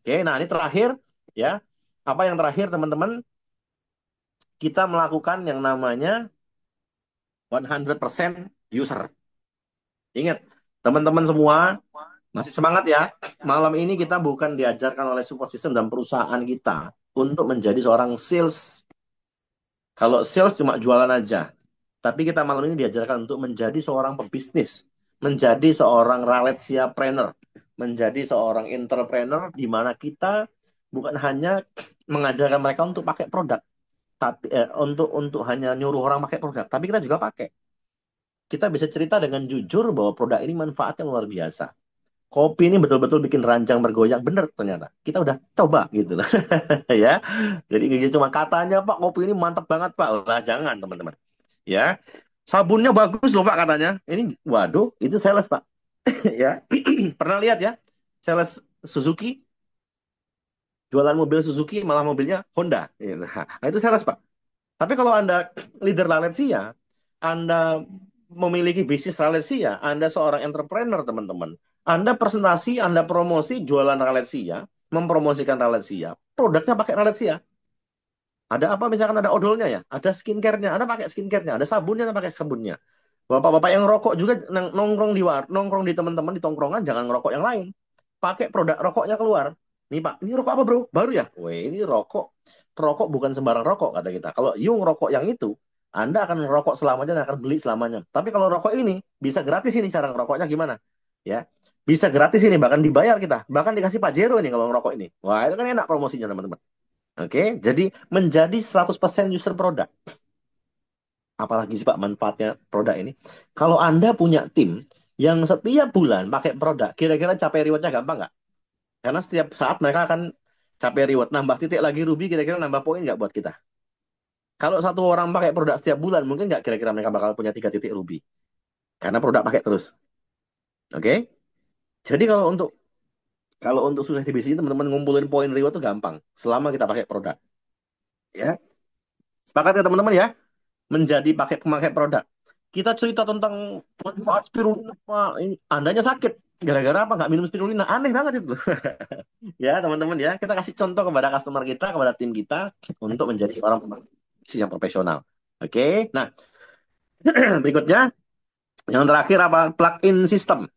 Oke, nah ini terakhir ya. Apa yang terakhir teman-teman? Kita melakukan yang namanya 100% user. Ingat, teman-teman semua masih semangat ya. Malam ini kita bukan diajarkan oleh support system dan perusahaan kita untuk menjadi seorang sales. Kalau sales cuma jualan aja. Tapi kita malam ini diajarkan untuk menjadi seorang pebisnis, menjadi seorang raletsiapreneur, menjadi seorang entrepreneur di mana kita bukan hanya mengajarkan mereka untuk pakai produk, tapi untuk hanya nyuruh orang pakai produk, tapi kita juga pakai. Kita bisa cerita dengan jujur bahwa produk ini manfaatnya luar biasa. Kopi ini betul-betul bikin ranjang bergoyang, bener ternyata. Kita udah coba gitu loh. Ya. Jadi nggak cuma katanya Pak, kopi ini mantap banget Pak. Lah jangan teman-teman. Ya. Sabunnya bagus loh Pak katanya. Ini waduh, itu sales Pak. Ya. Pernah lihat ya? Sales Suzuki jualan mobil Suzuki malah mobilnya Honda. Ya, nah, itu sales Pak. Tapi kalau Anda leader Lalensia, Anda memiliki bisnis Lalensia, Anda seorang entrepreneur, teman-teman. Anda presentasi, Anda promosi jualan Lalensia, mempromosikan Lalensia, produknya pakai Lalensia. Ada apa misalkan ada odolnya ya, ada skincare-nya, Anda pakai skincare-nya, ada sabunnya, Anda pakai sabunnya. Bapak-bapak yang rokok juga nongkrong nongkrong di teman-teman di tongkrongan jangan ngerokok yang lain. Pakai produk rokoknya keluar. Nih Pak, ini rokok apa bro? Baru ya? Weh, ini rokok. Rokok bukan sembarang rokok kata kita. Kalau you ngerokok yang itu, Anda akan ngerokok selamanya dan akan beli selamanya. Tapi kalau rokok ini bisa gratis ini cara ngerokoknya gimana? Ya. Bisa gratis ini bahkan dibayar kita. Bahkan dikasih Pajero nih kalau ngerokok ini. Wah, itu kan enak promosinya teman-teman. Oke, jadi menjadi 100% user produk. Apalagi sih Pak manfaatnya produk ini? Kalau Anda punya tim yang setiap bulan pakai produk, kira-kira capai rewardnya gampang nggak? Karena setiap saat mereka akan capai reward. Nambah titik lagi Ruby, kira-kira nambah poin nggak buat kita? Kalau satu orang pakai produk setiap bulan, mungkin nggak kira-kira mereka bakal punya 3 titik Ruby? Karena produk pakai terus. Oke? Jadi kalau untuk sukses di bisnis, teman-teman ngumpulin poin reward itu gampang. Selama kita pakai produk. Ya, sepakat ya teman-teman ya? Menjadi pakai pemakai produk. Kita cerita tentang manfaat spirulina, Pak. Ini andanya sakit. Gara-gara apa? Nggak minum spirulina. Aneh banget itu. Ya, teman-teman ya. Kita kasih contoh kepada customer kita, kepada tim kita untuk menjadi orang pemakai yang profesional. Oke. Nah, berikutnya yang terakhir apa? Plug-in system.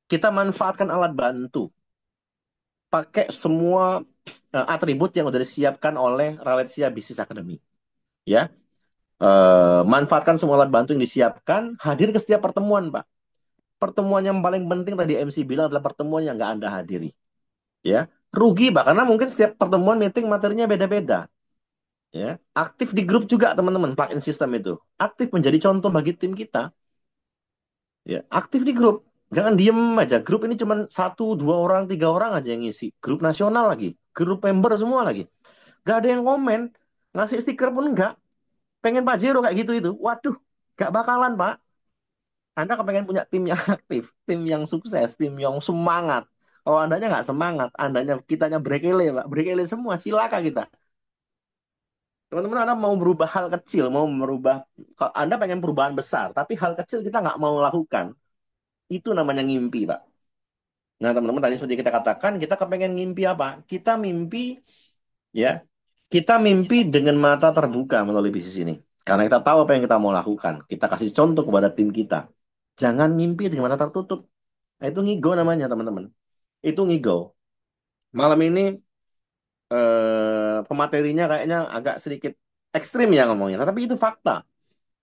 Kita manfaatkan alat bantu. Pakai semua atribut yang sudah disiapkan oleh Ralesia Business Academy. Ya, manfaatkan semua alat bantu yang disiapkan, hadir ke setiap pertemuan, Pak. Pertemuan yang paling penting tadi MC bilang adalah pertemuan yang nggak Anda hadiri. Ya, rugi, Pak, karena mungkin setiap pertemuan meeting materinya beda-beda. Ya, aktif di grup juga, teman-teman, plugin sistem itu. Aktif menjadi contoh bagi tim kita. Ya, aktif di grup. Jangan diem aja. Grup ini cuma 1, 2 orang, 3 orang aja yang ngisi. Grup nasional lagi. Grup member semua lagi. Gak ada yang komen. Ngasih stiker pun enggak. Pengen Pak Jero kayak gitu itu. Waduh, gak bakalan, Pak. Anda kepengen punya tim yang aktif, tim yang sukses, tim yang semangat. Kalau Andanya nggak semangat, Andanya kitanya brekele, Pak. Brekele semua, cilaka kita. Teman-teman, Anda mau berubah hal kecil, mau merubah, kalau Anda pengen perubahan besar, tapi hal kecil kita nggak mau lakukan. Itu namanya ngimpi, Pak. Nah, teman-teman, tadi seperti kita katakan, kita kepengen ngimpi apa? Kita mimpi, ya, kita mimpi dengan mata terbuka melalui bisnis ini. Karena kita tahu apa yang kita mau lakukan. Kita kasih contoh kepada tim kita. Jangan ngimpi dengan mata tertutup. Nah, itu ngigo namanya, teman-teman. Itu ngigo. Malam ini pematerinya kayaknya agak sedikit ekstrim ya ngomongnya. Tapi itu fakta.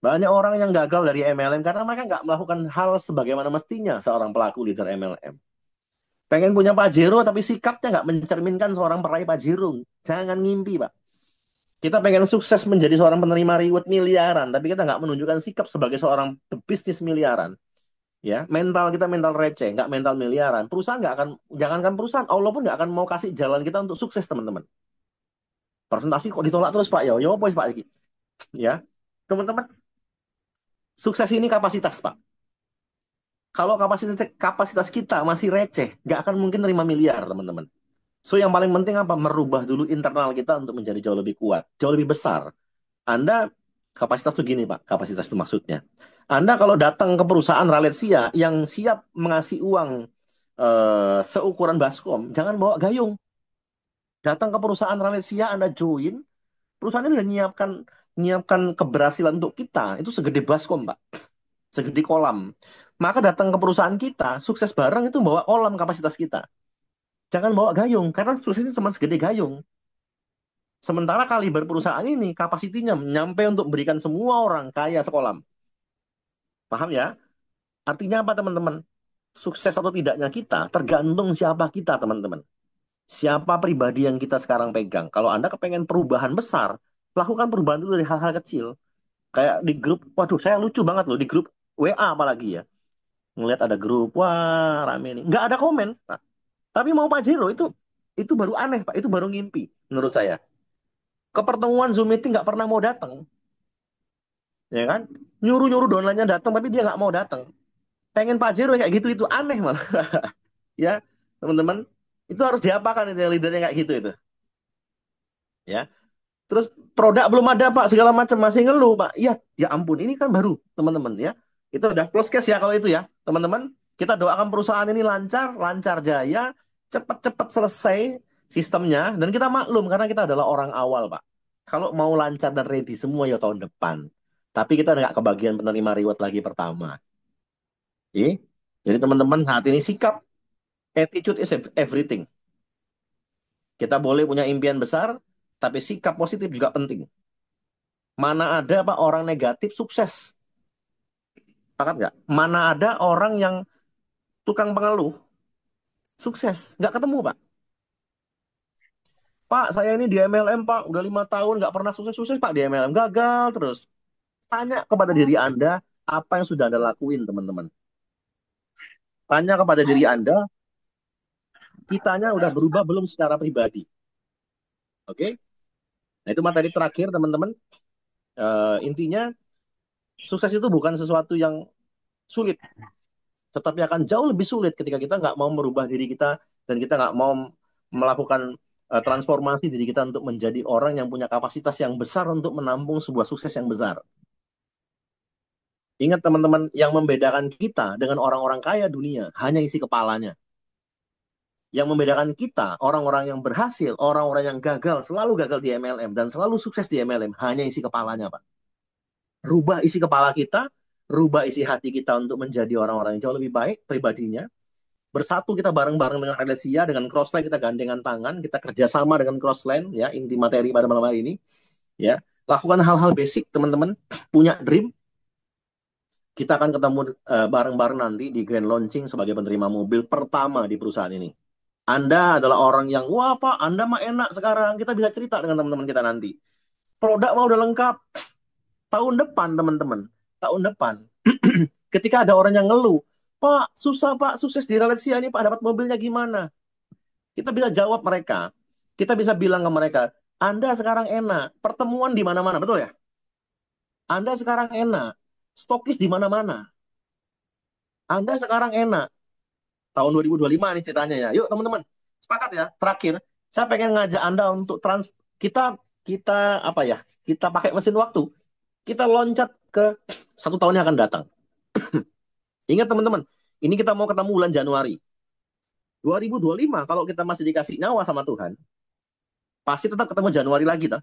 Banyak orang yang gagal dari MLM karena mereka nggak melakukan hal sebagaimana mestinya seorang pelaku leader MLM. Pengen punya Pajero tapi sikapnya nggak mencerminkan seorang peraih Pajero. Jangan ngimpi, Pak. Kita pengen sukses menjadi seorang penerima reward miliaran, tapi kita nggak menunjukkan sikap sebagai seorang pebisnis miliaran. Ya, mental kita mental receh, nggak mental miliaran. Perusahaan nggak akan, jangankan perusahaan, Allah pun nggak akan mau kasih jalan kita untuk sukses, teman-teman. Presentasi kok ditolak terus Pak? Ya apa Pak lagi? Ya, teman-teman, sukses ini kapasitas Pak. Kalau kapasitas kapasitas kita masih receh, nggak akan mungkin terima miliar, teman-teman. So yang paling penting apa? Merubah dulu internal kita untuk menjadi jauh lebih kuat, jauh lebih besar. Anda kapasitas tuh gini Pak, kapasitas itu maksudnya. Anda kalau datang ke perusahaan Ralesia yang siap mengasih uang seukuran baskom, jangan bawa gayung. Datang ke perusahaan Ralesia, Anda join, perusahaan ini udah nyiapkan keberhasilan untuk kita. Itu segede baskom, Pak. Segede kolam. Maka datang ke perusahaan kita, sukses bareng itu bawa kolam kapasitas kita. Jangan bawa gayung, karena sukses itu cuma segede gayung. Sementara kaliber perusahaan ini, kapasitinya nyampe untuk memberikan semua orang kaya sekolah. Paham ya? Artinya apa, teman-teman? Sukses atau tidaknya kita tergantung siapa kita, teman-teman. Siapa pribadi yang kita sekarang pegang. Kalau Anda kepengen perubahan besar, lakukan perubahan itu dari hal-hal kecil. Kayak di grup, waduh, saya lucu banget loh di grup WA apalagi ya. Ngelihat ada grup, wah rame nih. Nggak ada komen. Nah, tapi mau Pak Jero itu baru aneh, Pak. Itu baru ngimpi menurut saya. Ke pertemuan Zoom meeting nggak pernah mau datang, ya kan? Nyuruh-nyuruh downline-nya datang, tapi dia nggak mau datang. Pengen Pak Jero kayak gitu, itu aneh malah. Ya, teman-teman. Itu harus diapakan itu leadernya kayak gitu itu. Ya. Terus produk belum ada Pak, segala macam masih ngeluh Pak. Ya, ya ampun, ini kan baru teman-teman ya. Itu udah close case ya kalau itu ya, teman-teman. Kita doakan perusahaan ini lancar, lancar jaya, cepat-cepat selesai sistemnya, dan kita maklum karena kita adalah orang awal Pak. Kalau mau lancar dan ready semua ya tahun depan. Tapi kita nggak kebagian penerima reward lagi pertama. Oke? Jadi teman-teman saat ini sikap, attitude is everything. Kita boleh punya impian besar, tapi sikap positif juga penting. Mana ada Pak orang negatif sukses? Pakat nggak? Mana ada orang yang tukang pengeluh sukses? Nggak ketemu Pak. Pak, saya ini di MLM Pak, udah 5 tahun nggak pernah sukses-sukses Pak di MLM. Gagal terus. Tanya kepada diri Anda, apa yang sudah Anda lakuin teman-teman. Tanya kepada diri Anda, kitanya udah berubah belum secara pribadi. Oke? Nah itu materi terakhir teman-teman. Intinya, sukses itu bukan sesuatu yang sulit. Tetapi akan jauh lebih sulit ketika kita nggak mau merubah diri kita dan kita nggak mau melakukan transformasi diri kita untuk menjadi orang yang punya kapasitas yang besar untuk menampung sebuah sukses yang besar. Ingat teman-teman, yang membedakan kita dengan orang-orang kaya dunia hanya isi kepalanya. Yang membedakan kita, orang-orang yang berhasil, orang-orang yang gagal, selalu gagal di MLM dan selalu sukses di MLM, hanya isi kepalanya, Pak. Rubah isi kepala kita, rubah isi hati kita untuk menjadi orang-orang yang jauh lebih baik pribadinya, bersatu kita bareng-bareng dengan Alesia, dengan Crossline kita gandengan tangan, kita kerjasama dengan Crossline, ya, inti materi pada malam hari ini, ya. Lakukan hal-hal basic, teman-teman. Punya dream, kita akan ketemu bareng-bareng nanti di grand launching sebagai penerima mobil pertama di perusahaan ini. Anda adalah orang yang, wah Pak, Anda mah enak sekarang. Kita bisa cerita dengan teman-teman kita nanti. Produk mah udah lengkap. Tahun depan, teman-teman. Tahun depan. Ketika ada orang yang ngeluh, Pak, susah Pak, sukses di Malaysia ini Pak, dapat mobilnya gimana? Kita bisa jawab mereka. Kita bisa bilang ke mereka, Anda sekarang enak, pertemuan di mana-mana, betul ya? Anda sekarang enak, stokis di mana-mana. Anda sekarang enak. Tahun 2025 nih ceritanya ya. Yuk teman-teman, sepakat ya. Terakhir, saya pengen ngajak Anda untuk kita kita apa ya? Kita pakai mesin waktu. Kita loncat ke 1 tahun yang akan datang. Ingat teman-teman, ini kita mau ketemu bulan Januari. 2025 kalau kita masih dikasih nyawa sama Tuhan, pasti tetap ketemu Januari lagi toh.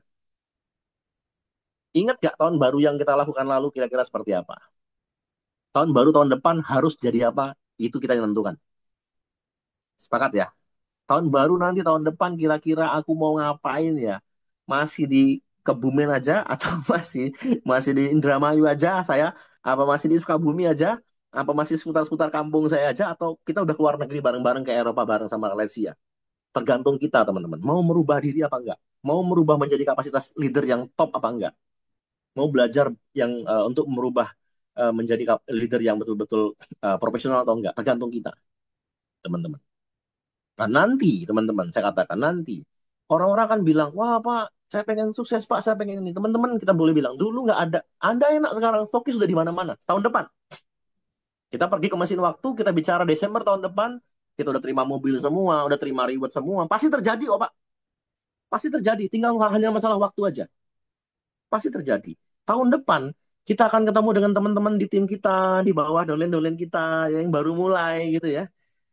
Ingat gak tahun baru yang kita lakukan lalu kira-kira seperti apa? Tahun baru tahun depan harus jadi apa? Itu kita yang tentukan. Sepakat ya? Tahun baru nanti tahun depan kira-kira aku mau ngapain ya? Masih di Kebumen aja atau masih masih di Indramayu aja saya? Apa masih di Sukabumi aja? Apa masih seputar-seputar kampung saya aja? Atau kita udah keluar negeri bareng-bareng ke Eropa bareng sama Malaysia? Tergantung kita teman-teman. Mau merubah diri apa enggak? Mau merubah menjadi kapasitas leader yang top apa enggak? Mau belajar yang untuk merubah menjadi leader yang betul-betul profesional atau enggak? Tergantung kita teman-teman. Nah, nanti, teman-teman, saya katakan nanti, orang-orang akan bilang, wah, Pak, saya pengen sukses, Pak, saya pengen ini. Teman-teman, kita boleh bilang, dulu nggak ada. Anda enak sekarang, stokis sudah di mana-mana. Tahun depan, kita pergi ke mesin waktu, kita bicara Desember tahun depan, kita udah terima mobil semua, udah terima reward semua. Pasti terjadi, oh, Pak. Pasti terjadi. Tinggal hanya masalah waktu aja. Pasti terjadi. Tahun depan, kita akan ketemu dengan teman-teman di tim kita, di bawah dolen-dolen kita yang baru mulai gitu ya.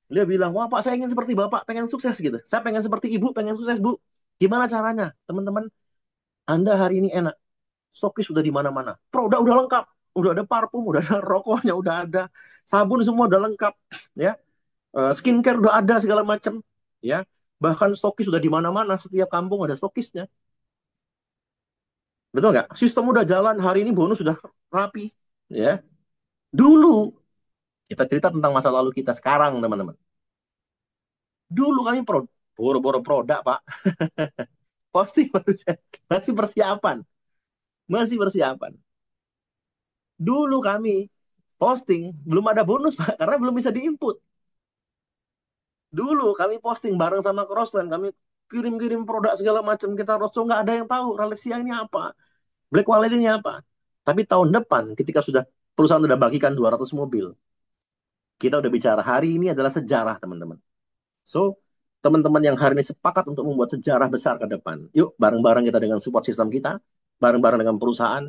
Dia bilang, wah Pak, saya ingin seperti Bapak, pengen sukses gitu. Saya pengen seperti Ibu, pengen sukses Bu. Gimana caranya, teman-teman? Anda hari ini enak, stokis sudah di mana-mana, produk udah lengkap, udah ada parfum, udah ada rokoknya, udah ada sabun, semua udah lengkap, ya. Skincare udah ada segala macam, ya. Bahkan stokis sudah di mana-mana, setiap kampung ada stokisnya. Betul nggak? Sistem udah jalan, hari ini bonus sudah rapi, ya. Dulu kita cerita tentang masa lalu kita sekarang, teman-teman. Dulu kami boro-boro produk, Pak. Posting baru masih persiapan, masih persiapan. Dulu kami posting belum ada bonus, Pak, karena belum bisa diinput. Dulu kami posting bareng sama Crossland, kami kirim-kirim produk segala macam, kita roadshow, nggak ada yang tahu Ralesia ini apa, Black Wallet ini apa. Tapi tahun depan ketika sudah perusahaan sudah bagikan 200 mobil, kita udah bicara hari ini adalah sejarah, teman-teman. So, teman-teman yang hari ini sepakat untuk membuat sejarah besar ke depan, yuk bareng-bareng kita dengan support sistem kita, bareng-bareng dengan perusahaan,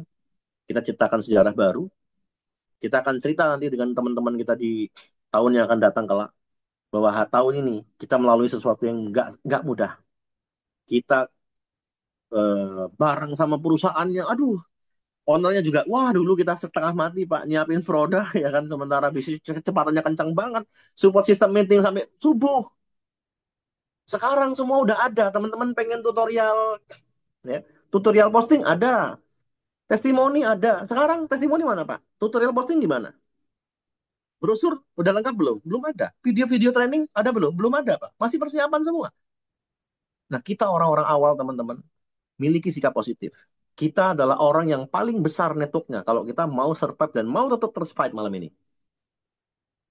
kita ciptakan sejarah baru. Kita akan cerita nanti dengan teman-teman kita di tahun yang akan datang kelak, bahwa tahun ini kita melalui sesuatu yang nggak mudah. Kita bareng sama perusahaannya, aduh, ownernya juga, wah dulu kita setengah mati Pak nyiapin produk ya kan, sementara bisnis kecepatannya kencang banget, support system meeting sampai subuh. Sekarang semua udah ada, teman-teman pengen tutorial, ya, tutorial posting ada, testimoni ada. Sekarang testimoni mana Pak? Tutorial posting gimana? Brosur udah lengkap belum? Belum ada. Video-video training ada belum? Belum ada Pak. Masih persiapan semua. Nah, kita orang-orang awal, teman-teman, miliki sikap positif. Kita adalah orang yang paling besar networknya kalau kita mau survive dan mau tetap terus fight malam ini.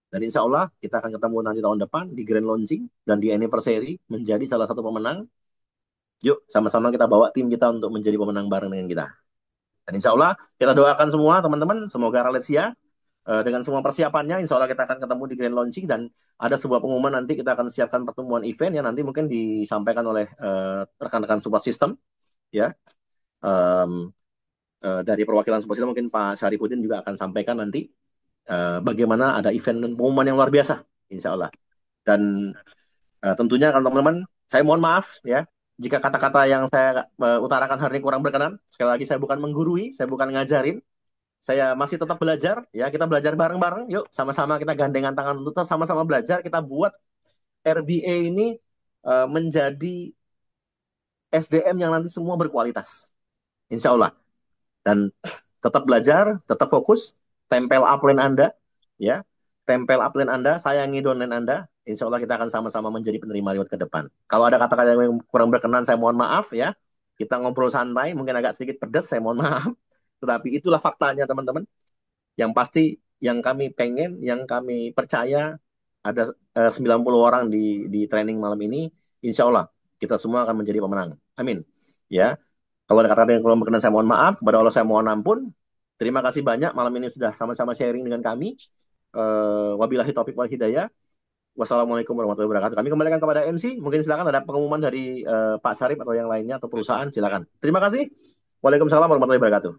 Dan insya Allah kita akan ketemu nanti tahun depan di grand launching dan di anniversary menjadi salah satu pemenang. Yuk sama-sama kita bawa tim kita untuk menjadi pemenang bareng dengan kita. Dan insya Allah kita doakan semua teman-teman, semoga Ralesia dengan semua persiapannya, insya Allah kita akan ketemu di grand launching dan ada sebuah pengumuman nanti kita akan siapkan pertemuan event yang nanti mungkin disampaikan oleh rekan-rekan support system, ya. Um, dari perwakilan support system mungkin Pak Syarifuddin juga akan sampaikan nanti bagaimana ada event dan pengumuman yang luar biasa, insya Allah. Dan tentunya kan teman-teman, saya mohon maaf ya jika kata-kata yang saya utarakan hari ini kurang berkenan. Sekali lagi saya bukan menggurui, saya bukan ngajarin, saya masih tetap belajar ya. Kita belajar bareng-bareng, yuk sama-sama kita gandengan tangan untuk sama-sama belajar. Kita buat RBA ini menjadi SDM yang nanti semua berkualitas, insya Allah. Dan tetap belajar, tetap fokus, tempel upline Anda, ya, tempel upline Anda, sayangi downline Anda. Insya Allah kita akan sama-sama menjadi penerima reward ke depan. Kalau ada kata-kata yang kurang berkenan, saya mohon maaf ya. Kita ngobrol santai, mungkin agak sedikit pedas, saya mohon maaf. Tetapi itulah faktanya, teman-teman. Yang pasti, yang kami pengen, yang kami percaya, ada 90 orang di training malam ini, insya Allah kita semua akan menjadi pemenang. Amin. Ya, kalau ada kata-kata yang kurang berkenan, saya mohon maaf. Kepada Allah, saya mohon ampun. Terima kasih banyak malam ini sudah sama-sama sharing dengan kami. Wabillahi taufiq wal hidayah. Wassalamualaikum warahmatullahi wabarakatuh. Kami kembalikan kepada MC. Mungkin silakan ada pengumuman dari Pak Sarip atau yang lainnya atau perusahaan. Silakan. Terima kasih. Waalaikumsalam warahmatullahi wabarakatuh.